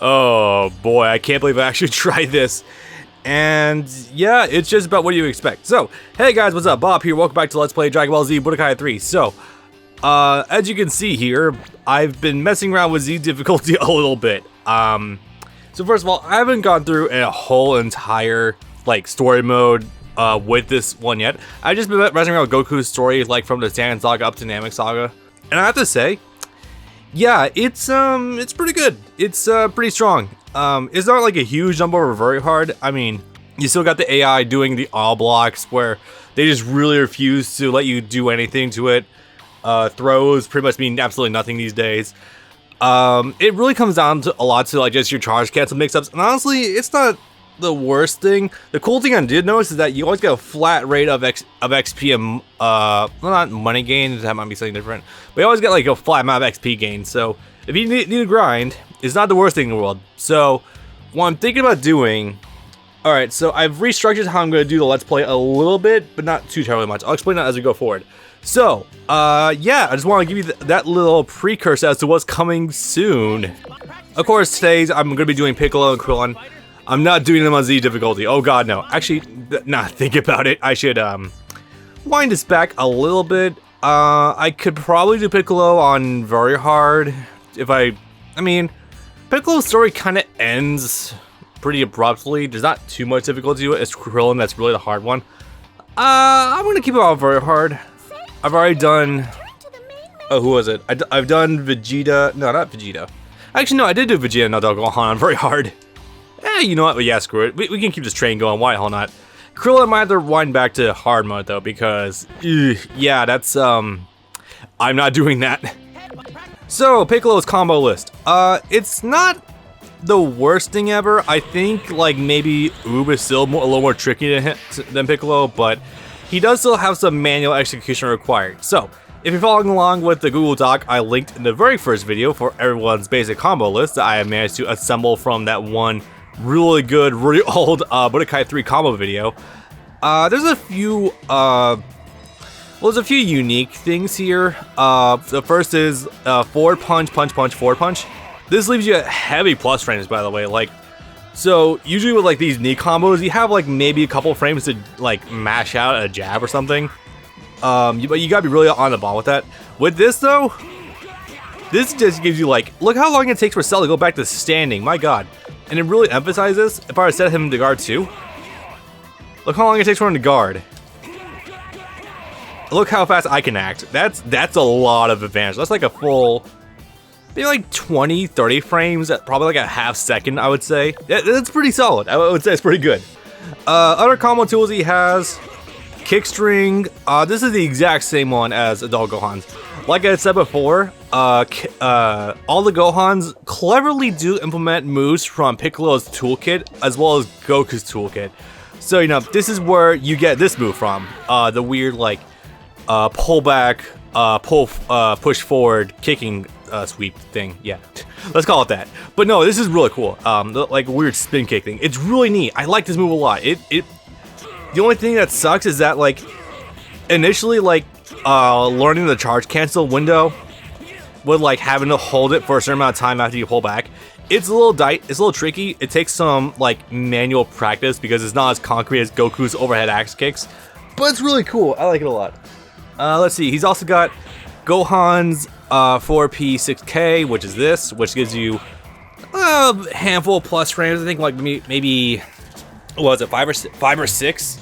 Oh boy, I can't believe I actually tried this. And yeah, it's just about what you expect. So, hey guys, what's up? Bob here. Welcome back to Let's Play Dragon Ball Z Budokai 3. So, as you can see here, I've been messing around with Z difficulty a little bit. So first of all, I haven't gone through a whole entire like story mode with this one yet. I've just been messing around with Goku's story, like from the Saiyan Saga up to Namek Saga, and I have to say, yeah, it's pretty good. It's pretty strong. It's not like a huge jump over very hard. I mean, you still got the AI doing the all blocks where they just really refuse to let you do anything to it. Throws pretty much mean absolutely nothing these days. It really comes down to a lot to like just your charge cancel mix-ups, and honestly, it's not the worst thing. The cool thing I did notice is that you always get a flat rate of XP and well, not money gain, that might be something different, but you always get like a flat amount of XP gain. So if you need to grind, it's not the worst thing in the world. So what I'm thinking about doing, alright, so I've restructured how I'm going to do the Let's Play a little bit, but not too terribly much. I'll explain that as we go forward. So, yeah, I just want to give you that little precursor as to what's coming soon. Of course, I'm going to be doing Piccolo and Krillin. I'm not doing them on Z difficulty. Oh god, no. Actually, think about it. I should, wind this back a little bit. I could probably do Piccolo on very hard if I mean, Piccolo's story kind of ends pretty abruptly. There's not too much difficulty to it. It's Krillin that's really the hard one. I'm going to keep it on very hard. I've already done, oh, who was it? I've done Vegeta, no, not Vegeta. Actually, no, I did do Vegeta and Gohan on very hard. You know what, but yeah, screw it. We can keep this train going, why the hell not? Krillin might have to wind back to hard mode though, because, yeah, that's, I'm not doing that. So, Piccolo's combo list. It's not the worst thing ever. I think, like, maybe Oob is still a little more tricky than Piccolo, but he does still have some manual execution required. So, if you're following along with the Google Doc I linked in the very first video for everyone's basic combo list that I have managed to assemble from that one really good, really old Budokai 3 combo video, there's a few, there's a few unique things here. The first is forward punch, punch, punch, forward punch. This leaves you at heavy plus frames, by the way. Like, so usually with like these knee combos, you have like maybe a couple frames to like mash out a jab or something. But you gotta be really on the ball with that. With this though, this just gives you like, look how long it takes for Cell to go back to standing. My God, and it really emphasizes. If I were to set him to guard too, look how long it takes for him to guard. Look how fast I can act. That's a lot of advantage. That's like a full, maybe like 20, 30 frames at probably like a half second, I would say. That's pretty solid. I would say it's pretty good. Other combo tools he has, kick string. This is the exact same one as Adult Gohan's. Like I said before, all the Gohans cleverly do implement moves from Piccolo's toolkit as well as Goku's toolkit. So, you know, this is where you get this move from. The weird like pull back, push forward, kicking sweep thing. Yeah, let's call it that. But no, this is really cool. Like weird spin kick thing. It's really neat. I like this move a lot. The only thing that sucks is that like initially like learning the charge cancel window with like having to hold it for a certain amount of time after you pull back. It's a little it's a little tricky. It takes some like manual practice because it's not as concrete as Goku's overhead axe kicks. But it's really cool. I like it a lot. Let's see. He's also got Gohan's 4P6K, which is this, which gives you a handful of plus frames. I think like maybe what was it, five or six,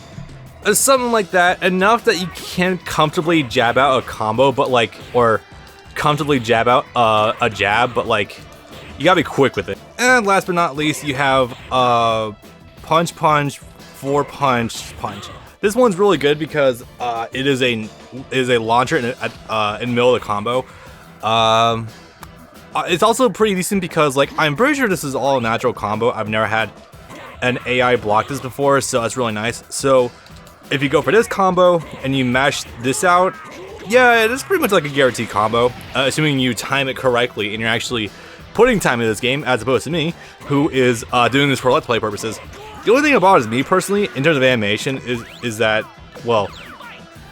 something like that. Enough that you can comfortably jab out a combo, but like, or comfortably jab out a jab, but like you gotta be quick with it. And last but not least, you have punch, punch, four punch, punch. This one's really good because it is a launcher in the middle of the combo. It's also pretty decent because like I'm pretty sure this is all a natural combo. I've never had an AI block this before, so that's really nice. So if you go for this combo and you mash this out, yeah, it is pretty much like a guaranteed combo, assuming you time it correctly and you're actually putting time into this game, as opposed to me, who is doing this for Let's Play purposes. The only thing about it is me personally, in terms of animation, is that, well,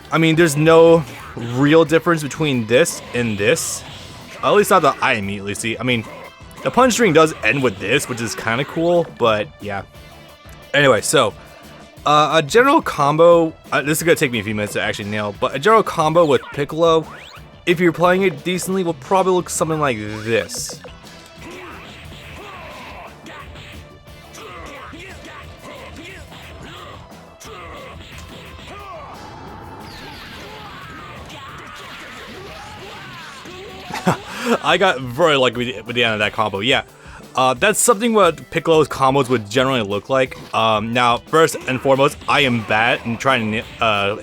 I mean, there's no real difference between this and this. At least not that I immediately see. I mean, The punch string does end with this, which is kind of cool, but yeah. Anyway, so a general combo, this is going to take me a few minutes to actually nail, but a general combo with Piccolo, if you're playing it decently, will probably look something like this. I got very lucky with the end of that combo, yeah. That's something what Piccolo's combos would generally look like. Now, first and foremost, I am bad in trying to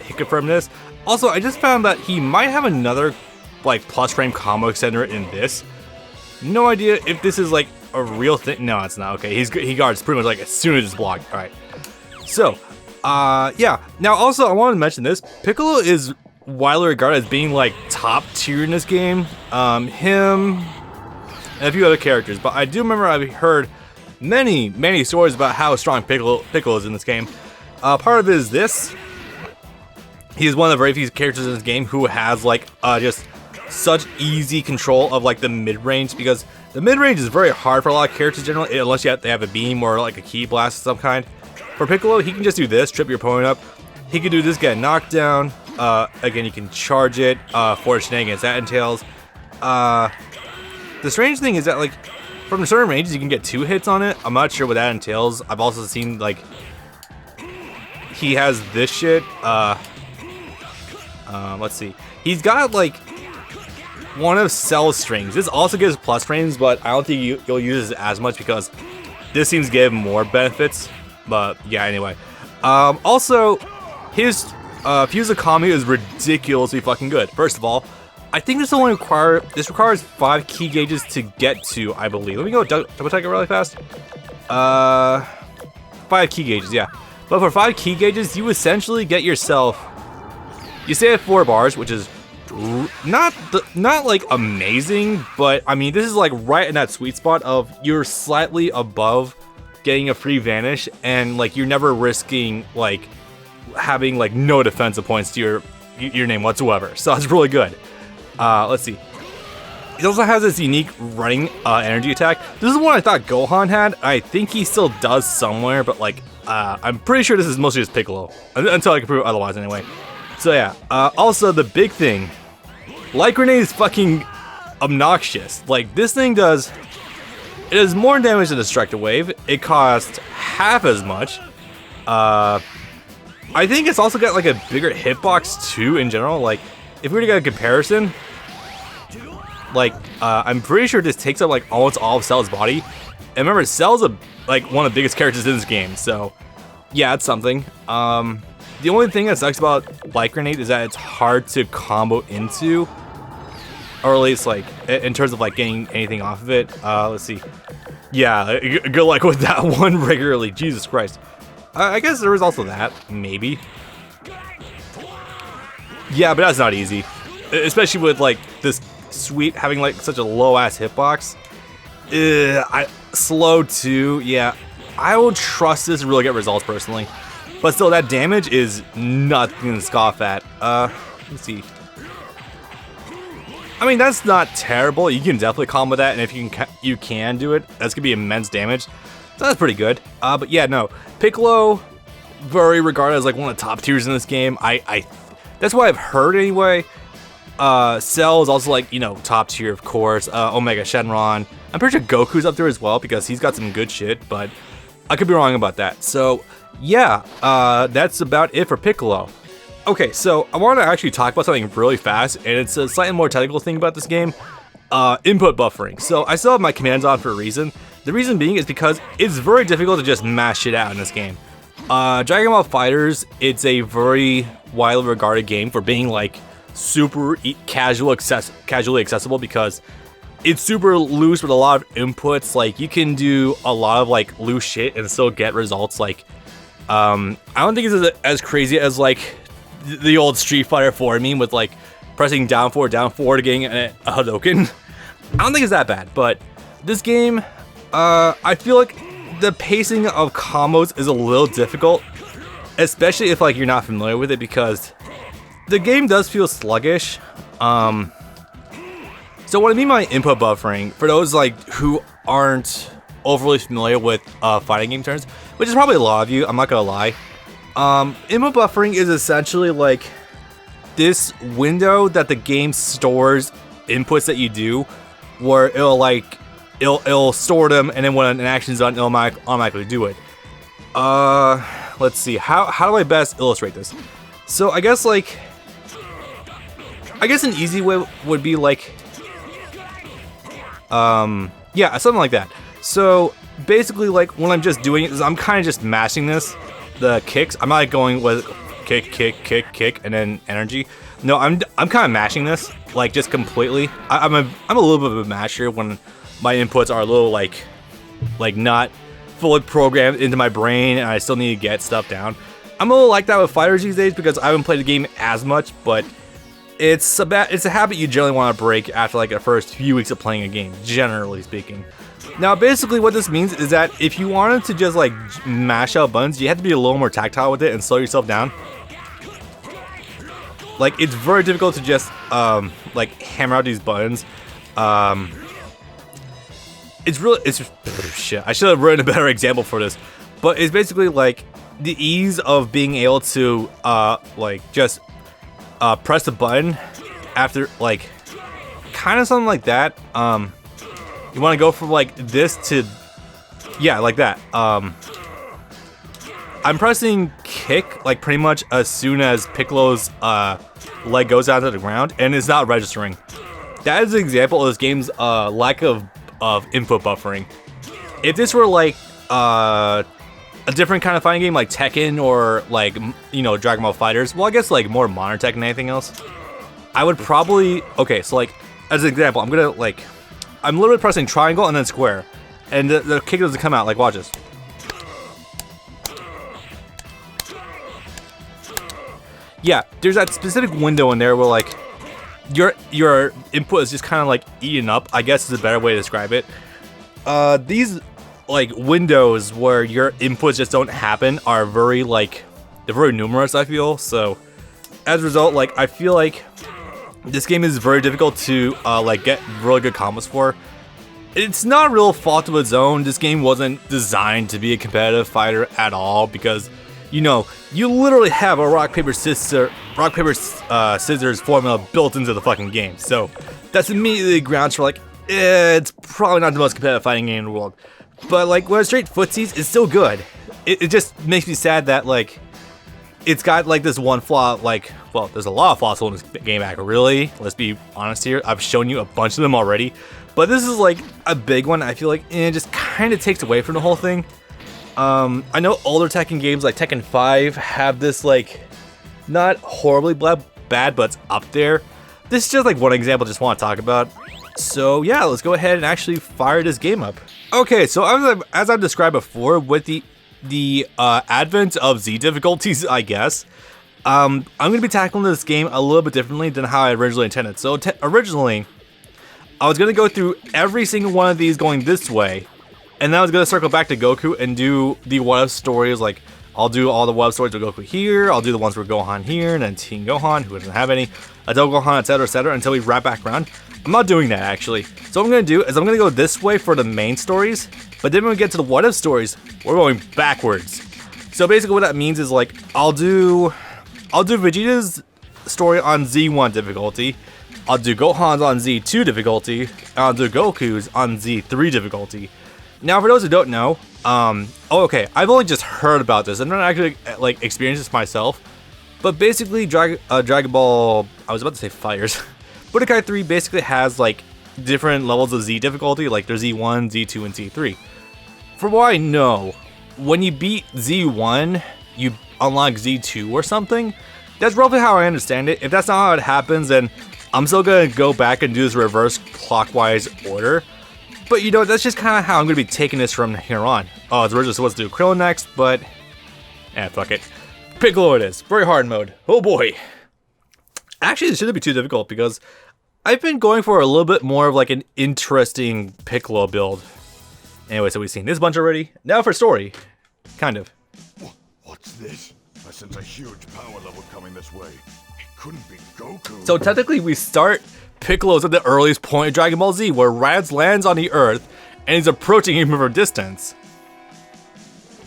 hit confirm this. Also, I just found that he might have another like plus frame combo extender in this. No idea if this is like a real thing. No, it's not. Okay, he guards pretty much like as soon as it's blocked. All right. So, yeah. Now, also, I wanted to mention this. Piccolo is widely regarded as being like top tier in this game. Him and a few other characters, but I do remember I've heard many stories about how strong Piccolo is in this game. Part of it is this. He is one of the very few characters in this game who has like just such easy control of like the mid-range, because the mid-range is very hard for a lot of characters generally, unless they have a beam or like a ki blast of some kind. For Piccolo, he can just do this, trip your opponent up. He can do this, get knocked down. Again, you can charge it for shenanigans that entails. The strange thing is that like from certain ranges you can get 2 hits on it. I'm not sure what that entails. I've also seen like he has this shit. Let's see. He's got like one of Cell's strings. This also gives plus frames, but I don't think you'll use it as much because this seems to give more benefits. But yeah, anyway. Also, his Fuse Akami is ridiculously fucking good. First of all, I think this requires 5 key gauges to get to, I believe. Let me go double check it really fast. 5 key gauges, yeah. But for 5 key gauges, you essentially get yourself, you stay at 4 bars, which is not like amazing, but I mean this is like right in that sweet spot of you're slightly above getting a free vanish, and like you're never risking like having like no defensive points to your name whatsoever. So that's really good. Let's see. He also has this unique running energy attack. This is one I thought Gohan had. I think he still does somewhere, but like I'm pretty sure this is mostly just Piccolo until I can prove otherwise anyway. So yeah. Also the big thing, Light Grenade is fucking obnoxious. Like this thing does more damage than Destructive Wave. It costs half as much. I think it's also got like a bigger hitbox too in general. Like if we were to get a comparison, like I'm pretty sure this takes up like almost all of Cell's body. And remember, Cell's like one of the biggest characters in this game, so yeah, it's something. The only thing that sucks about Light Grenade is that it's hard to combo into, or at least like in terms of like getting anything off of it. Let's see. Yeah, good luck with that one regularly. Jesus Christ. I guess there is also that, maybe. Yeah, but that's not easy, especially with like this sweep having like such a low ass hitbox. Slow too. Yeah, I will trust this to really get results personally, but still, that damage is nothing to scoff at. Let's see. I mean, that's not terrible. You can definitely combo that, and if you can do it, that's gonna be immense damage. So that's pretty good. But yeah, no, Piccolo, very regarded as like one of the top tiers in this game. That's what I've heard anyway. Cell is also like, you know, top tier, of course. Omega Shenron. I'm pretty sure Goku's up there as well because he's got some good shit, but I could be wrong about that. So yeah, that's about it for Piccolo. Okay, so I want to actually talk about something really fast, and it's a slightly more technical thing about this game. Input buffering. So I still have my commands on for a reason. The reason being is because it's very difficult to just mash shit out in this game. Dragon Ball FighterZ, it's a very widely regarded game for being like super casually accessible because it's super loose with a lot of inputs. Like you can do a lot of like loose shit and still get results. Like I don't think it's as crazy as like the old Street Fighter 4 meme with like pressing down forward to getting a Hadouken. I don't think it's that bad, but this game, I feel like the pacing of combos is a little difficult, especially if like you're not familiar with it, because the game does feel sluggish. So what I mean by input buffering, for those like who aren't overly familiar with fighting game terms, which is probably a lot of you, I'm not gonna lie. Input buffering is essentially like this window that the game stores inputs that you do, where it'll store them, and then when an action's done, it'll automatically do it. Let's see, how do I best illustrate this? So I guess an easy way would be like, yeah, something like that. So basically, like when I'm just doing it, I'm kind of just mashing the kicks. I'm not like going with kick, kick, kick, kick, and then energy. No, I'm kind of mashing this, like just completely. I'm a little bit of a masher when my inputs are a little like not fully programmed into my brain, and I still need to get stuff down. I'm a little like that with fighters these days because I haven't played the game as much, but it's a habit you generally want to break after like the first few weeks of playing a game, generally speaking. Now, basically what this means is that if you wanted to just like mash out buttons, you have to be a little more tactile with it and slow yourself down. Like, it's very difficult to just like hammer out these buttons. It's shit. I should have written a better example for this, but it's basically like the ease of being able to like just press the button after like kind of something like that. You want to go from like this to, yeah, like that. I'm pressing kick like pretty much as soon as Piccolo's leg goes down to the ground, and it's not registering. That is an example of this game's lack of input buffering. If this were like a different kind of fighting game like Tekken or like, you know, Dragon Ball Fighters, well, I guess like more modern Tekken than anything else, I would probably, okay, so like as an example, I'm literally pressing triangle and then square, and the kick doesn't come out. Like, watch this. Yeah, there's that specific window in there where like your input is just kind of like eaten up, I guess is a better way to describe it. These like windows where your inputs just don't happen are very like, they're very numerous, I feel. So as a result, like I feel like this game is very difficult to like get really good combos for. It's not a real fault of its own. This game wasn't designed to be a competitive fighter at all, because you know, you literally have a rock paper scissors formula built into the fucking game. So that's immediately grounds for like, it's probably not the most competitive fighting game in the world. But like when it's straight footsies, it's still good. It just makes me sad that like it's got like this one flaw. Like, well, there's a lot of flaws in this game. Really, let's be honest here. I've shown you a bunch of them already, but this is like a big one. I feel like it just kind of takes away from the whole thing. I know older Tekken games like Tekken 5 have this like not horribly bad, but it's up there. This is just like one example I just want to talk about. So yeah, let's go ahead and actually fire this game up. Okay, so as I've described before, with the advent of Z difficulties, I guess, I'm going to be tackling this game a little bit differently than how I originally intended. So originally, I was going to go through every single one of these going this way, and then I was going to circle back to Goku and do the what-if stories. Like, I'll do all the what-if stories with Goku here, I'll do the ones with Gohan here, and then Teen Gohan, who doesn't have any, Adult Gohan, etc., until we wrap back around. I'm not doing that, actually. So what I'm going to do is I'm going to go this way for the main stories, but then when we get to the what-if stories, we're going backwards. So basically what that means is, like, I'll do Vegeta's story on Z1 difficulty, I'll do Gohan's on Z2 difficulty, and I'll do Goku's on Z3 difficulty. Now, for those who don't know, okay, I've only just heard about this. I'm not actually, like, experienced this myself. But basically, Dragon Ball, I was about to say Fighters. Budokai 3 basically has, like, different levels of Z difficulty. Like, there's Z1, Z2, and Z3. From what I know, when you beat Z1, you unlock Z2 or something. That's roughly how I understand it. If that's not how it happens, then I'm still going to go back and do this reverse clockwise order. But, you know, that's just kind of how I'm going to be taking this from here on. Oh, it's originally supposed to do Krillin next, but fuck it. Piccolo it is. Very hard mode. Oh boy. Actually, it shouldn't be too difficult because I've been going for a little bit more of like an interesting Piccolo build. Anyway, so we've seen this bunch already. Now for story. Kind of. What's this? I sense a huge power level coming this way. It couldn't be Goku. So technically we start Piccolo's at the earliest point of Dragon Ball Z, where Raditz lands on the Earth, and he's approaching him from a distance.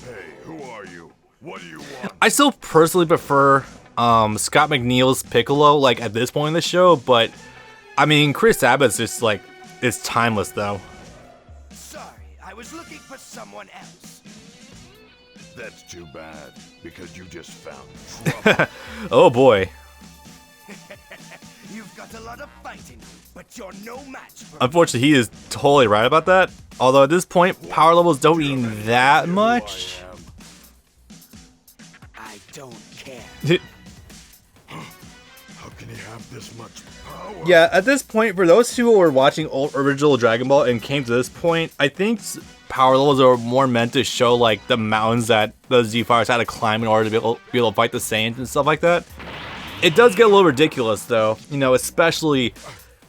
Hey, who are you? What do you want? I still personally prefer Scott McNeil's Piccolo, like, at this point in the show, but, I mean, Chris Abbott's just, like, it's timeless, though. Sorry, I was looking for someone else. That's too bad, because you just found trouble. Oh, boy. You've got a lot of fighting, but you're no match for Unfortunately, he is totally right about that. Although at this point, power levels don't mean that much. I don't care. How can he have this much power? Yeah, at this point, for those who were watching original Dragon Ball and came to this point, I think power levels are more meant to show like the mountains that the Z-Fighters had to climb in order to be able to fight the Saiyans and stuff like that. It does get a little ridiculous though, you know, especially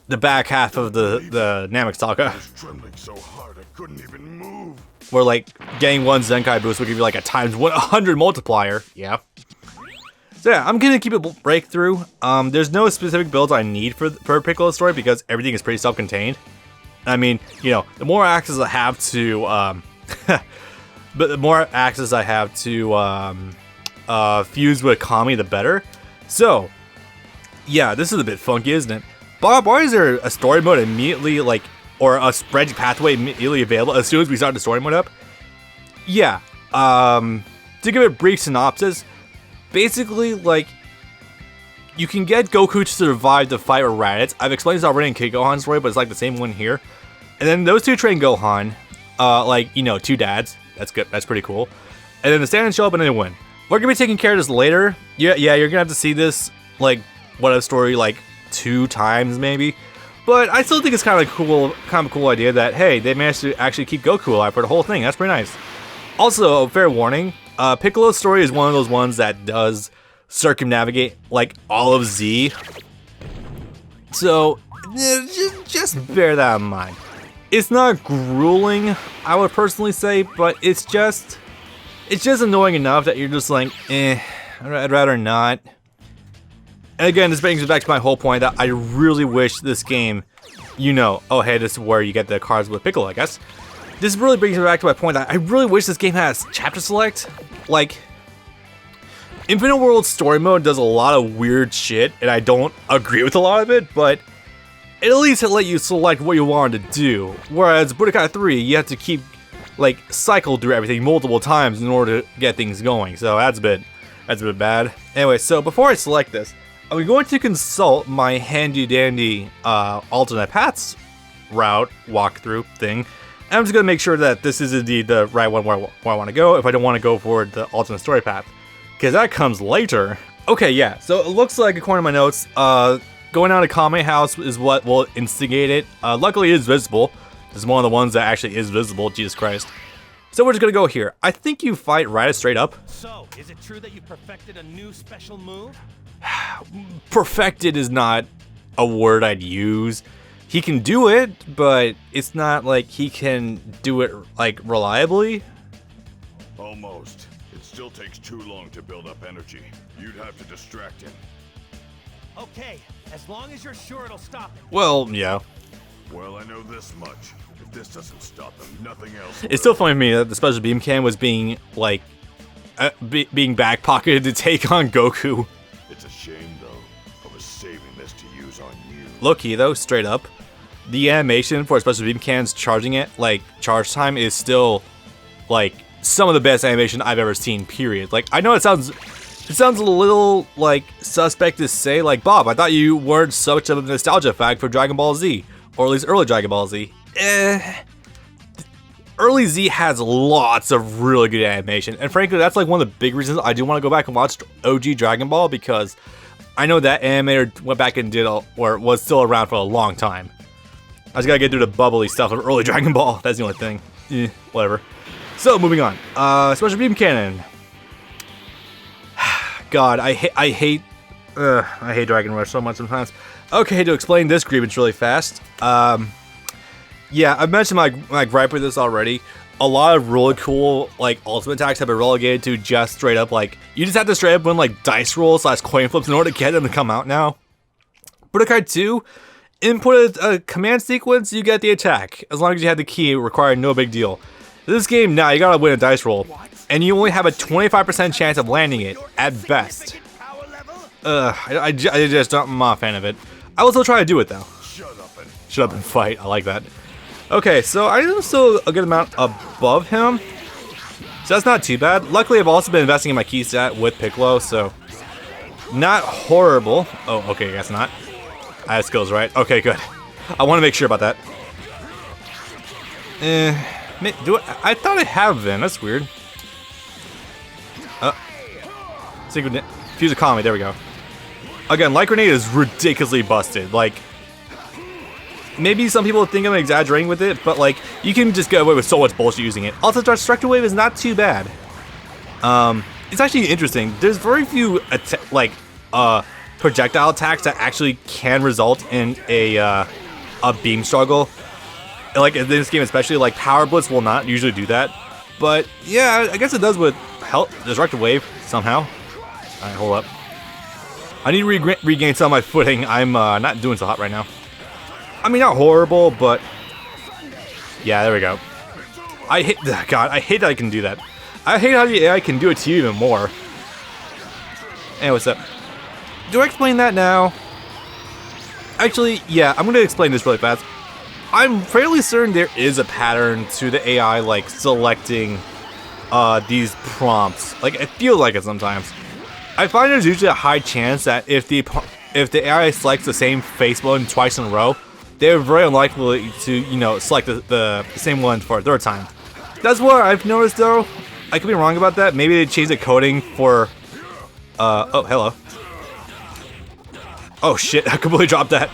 the back half of the Namek Saga, I was trembling so hard I couldn't even move. where like getting one Zenkai boost would give you like a times 100 multiplier. Yeah. So yeah, I'm gonna keep it breakthrough. There's no specific builds I need for Piccolo's story because everything is pretty self-contained. I mean, you know, the more access I have to, but the more access I have to fuse with Kami, the better. So, yeah, this is a bit funky, isn't it? Bob, why is there a story mode immediately, like, or a spread pathway immediately available as soon as we start the story mode up? Yeah, to give it a brief synopsis, basically, like, you can get Goku to survive the fight with Raditz. I've explained this already in Kid Gohan's story, but it's like the same one here. And then those two train Gohan, like, you know, two dads. That's good, that's pretty cool. And then the Saiyans show up and they win. We're gonna be taking care of this later. Yeah, you're gonna have to see this, like, what a story, like, 2 times maybe. But I still think it's kind of a cool idea that, hey, they managed to actually keep Goku alive for the whole thing. That's pretty nice. Also, fair warning, Piccolo's story is one of those ones that does circumnavigate, like, all of Z. So, just bear that in mind. It's not grueling, I would personally say, but it's just annoying enough that you're just like, I'd rather not. And again, this brings me back to my whole point that I really wish this game, you know, oh hey, this is where you get the cards with Piccolo, I guess. This really brings me back to my point that I really wish this game has chapter select. Like, Infinite World Story Mode does a lot of weird shit, and I don't agree with a lot of it, but it at least let you select what you wanted to do. Whereas Budokai 3, you have to keep, like, cycle through everything multiple times in order to get things going. So that's a bit bad. Anyway, so before I select this, I'm going to consult my handy dandy alternate paths route walkthrough thing. And I'm just going to make sure that this is indeed the right one where I want to go if I don't want to go for the alternate story path. Because that comes later. Okay, yeah, so it looks like, according to my notes, going down to Kame House is what will instigate it. Luckily, it is visible. This is one of the ones that actually is visible, Jesus Christ. So we're just going to go here. I think you fight Raditz straight up. So, is it true that you perfected a new special move? Perfected is not a word I'd use. He can do it, but it's not like he can do it, like, reliably. Almost. It still takes too long to build up energy. You'd have to distract him. Okay, as long as you're sure it'll stop him. Well, yeah. Well, I know this much. If this doesn't stop him, nothing else will. It's still funny to me that the special beam can was being, like, being back-pocketed to take on Goku. It's a shame, though. I was saving this to use on you. Low-key, though, straight up, the animation for special beam cans charging it, like, charge time is still, like, some of the best animation I've ever seen, period. Like, I know it sounds a little, like, suspect to say, like, Bob, I thought you weren't such a nostalgia fact for Dragon Ball Z, or at least early Dragon Ball Z. Early Z has lots of really good animation, and frankly, that's like one of the big reasons I do want to go back and watch OG Dragon Ball, because I know that animator went back and did, or was still around for a long time. I just gotta get through the bubbly stuff of early Dragon Ball, that's the only thing. Whatever. So, moving on. Special Beam Cannon. God, I hate Dragon Rush so much sometimes. Okay, to explain this grievance really fast. Yeah, I've mentioned my gripe with this already. A lot of really cool, like, ultimate attacks have been relegated to just straight up, like, you just have to straight up win, like, dice rolls / coin flips in order to get them to come out now. Budokai 2 input a command sequence, you get the attack. As long as you have the key, required no big deal. This game, now you gotta win a dice roll. And you only have a 25% chance of landing it, at best. I just don't, I'm not a fan of it. I will still try to do it though. Shut up and fight, I like that. Okay, so I am still a good amount above him. So that's not too bad. Luckily, I've also been investing in my key stat with Piccolo, so not horrible. Oh, okay, I guess not. I have skills, right? Okay, good. I want to make sure about that. I thought I have then. That's weird. Secret fuse economy. There we go. Again, light grenade is ridiculously busted. Like, maybe some people think I'm exaggerating with it, but like, you can just get away with so much bullshit using it. Also, Destructor Wave is not too bad. It's actually interesting. There's very few projectile attacks that actually can result in a beam struggle. Like in this game, especially, like Power Blitz will not usually do that. But yeah, I guess it does with Destructor Wave somehow. All right, hold up. I need to regain some of my footing. I'm not doing so hot right now. I mean, not horrible, but yeah, there we go. God, I hate that I can do that. I hate how the AI can do it to you even more. Hey, what's up? Do I explain that now? Actually, yeah, I'm gonna explain this really fast. I'm fairly certain there is a pattern to the AI, like, selecting these prompts. Like, I feel like it sometimes. I find there's usually a high chance that if the AI selects the same face button twice in a row, they're very unlikely to, you know, select the same one for a third time. That's what I've noticed, though. I could be wrong about that. Maybe they changed the coding for... oh, hello. Oh, shit. I completely dropped that.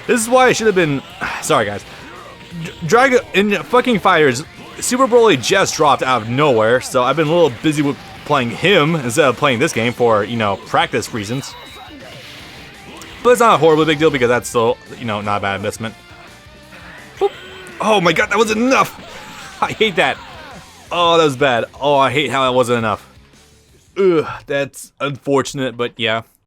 This is why I should have been... Sorry, guys. Dragon in fucking Fighters, Super Broly just dropped out of nowhere, so I've been a little busy with playing him instead of playing this game for, you know, practice reasons. But it's not a horribly big deal because that's still, you know, not a bad investment. Boop. Oh my god, that wasn't enough! I hate that. Oh, that was bad. Oh, I hate how that wasn't enough. Ugh, that's unfortunate, but yeah.